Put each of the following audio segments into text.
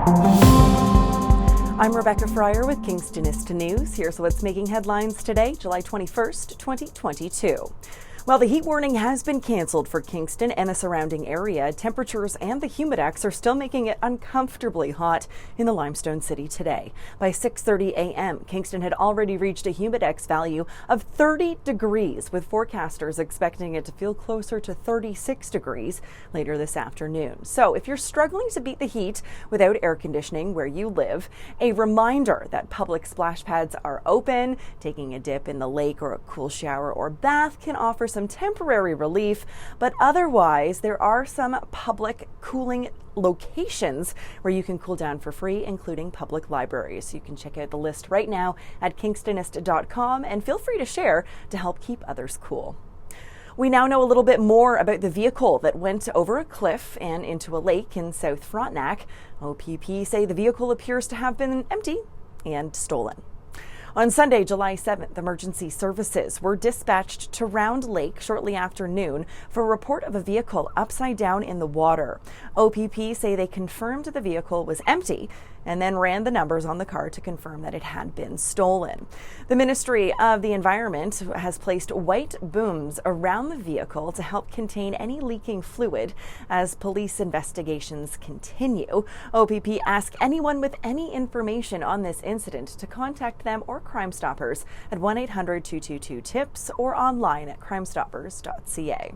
I'm Rebecca Fryer with Kingstonist News. Here's what's making headlines today, July 21st, 2022. While the heat warning has been canceled for Kingston and the surrounding area, temperatures and the humidex are still making it uncomfortably hot in the Limestone City today. By 6:30 a.m., Kingston had already reached a humidex value of 30 degrees, with forecasters expecting it to feel closer to 36 degrees later this afternoon. So if you're struggling to beat the heat without air conditioning where you live, a reminder that public splash pads are open. Taking a dip in the lake or a cool shower or bath can offer some temporary relief, but otherwise there are some public cooling locations where you can cool down for free, including public libraries. You can check out the list right now at kingstonist.com and feel free to share to help keep others cool. We now know a little bit more about the vehicle that went over a cliff and into a lake in South Frontenac. OPP say the vehicle appears to have been empty and stolen. On Sunday, July 7th, emergency services were dispatched to Round Lake shortly after noon for a report of a vehicle upside down in the water. OPP say they confirmed the vehicle was empty and then ran the numbers on the car to confirm that it had been stolen. The Ministry of the Environment has placed white booms around the vehicle to help contain any leaking fluid as police investigations continue. OPP asks anyone with any information on this incident to contact them or Crime Stoppers at 1-800-222-TIPS or online at crimestoppers.ca.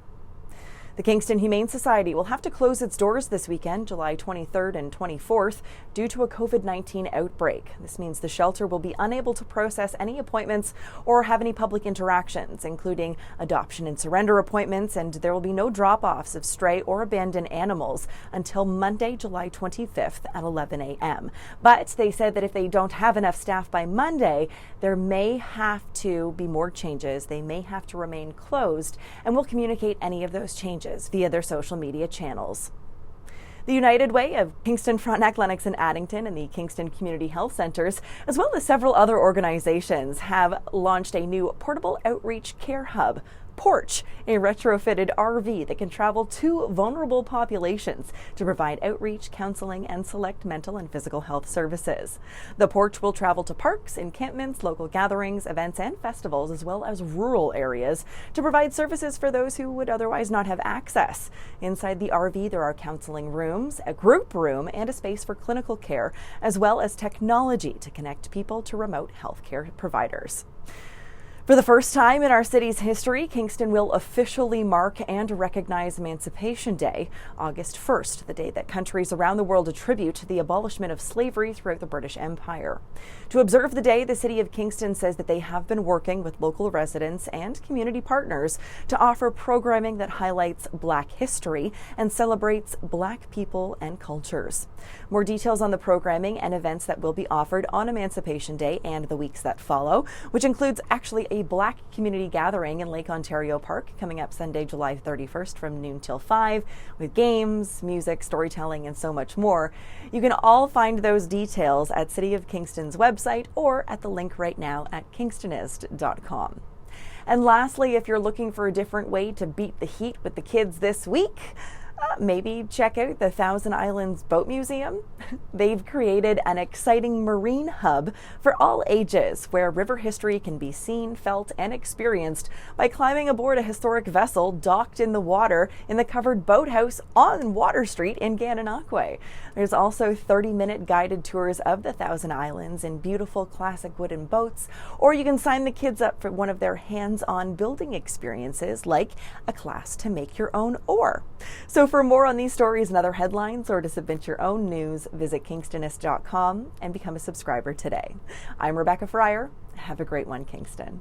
The Kingston Humane Society will have to close its doors this weekend, July 23rd and 24th, due to a COVID-19 outbreak. This means the shelter will be unable to process any appointments or have any public interactions, including adoption and surrender appointments, and there will be no drop-offs of stray or abandoned animals until Monday, July 25th at 11 a.m. But they said that if they don't have enough staff by Monday, there may have to be more changes. They may have to remain closed, and will communicate any of those changes via their social media channels. The United Way of Kingston, Frontenac, Lennox, and Addington, and the Kingston Community Health Centres, as well as several other organizations, have launched a new portable outreach care hub, Porch, a retrofitted RV that can travel to vulnerable populations to provide outreach, counseling, and select mental and physical health services. The Porch will travel to parks, encampments, local gatherings, events, and festivals, as well as rural areas to provide services for those who would otherwise not have access. Inside the RV, there are counseling rooms, a group room, and a space for clinical care, as well as technology to connect people to remote healthcare providers. For the first time in our city's history, Kingston will officially mark and recognize Emancipation Day, August 1st, the day that countries around the world attribute the abolishment of slavery throughout the British Empire. To observe the day, the City of Kingston says that they have been working with local residents and community partners to offer programming that highlights Black history and celebrates Black people and cultures. More details on the programming and events that will be offered on Emancipation Day and the weeks that follow, which includes actually a Black community gathering in Lake Ontario Park coming up Sunday, July 31st from noon till 5 with games, music, storytelling, and so much more. You can all find those details at City of Kingston's website or at the link right now at kingstonist.com. And lastly, if you're looking for a different way to beat the heat with the kids this week, maybe check out the Thousand Islands Boat Museum. They've created an exciting marine hub for all ages where river history can be seen, felt, and experienced by climbing aboard a historic vessel docked in the water in the covered boathouse on Water Street in Gananoque. There's also 30-minute guided tours of the Thousand Islands in beautiful classic wooden boats, or you can sign the kids up for one of their hands-on building experiences like a class to make your own oar. So for more on these stories and other headlines, or to submit your own news, visit kingstonist.com and become a subscriber today. I'm Rebecca Fryer. Have a great one, Kingston.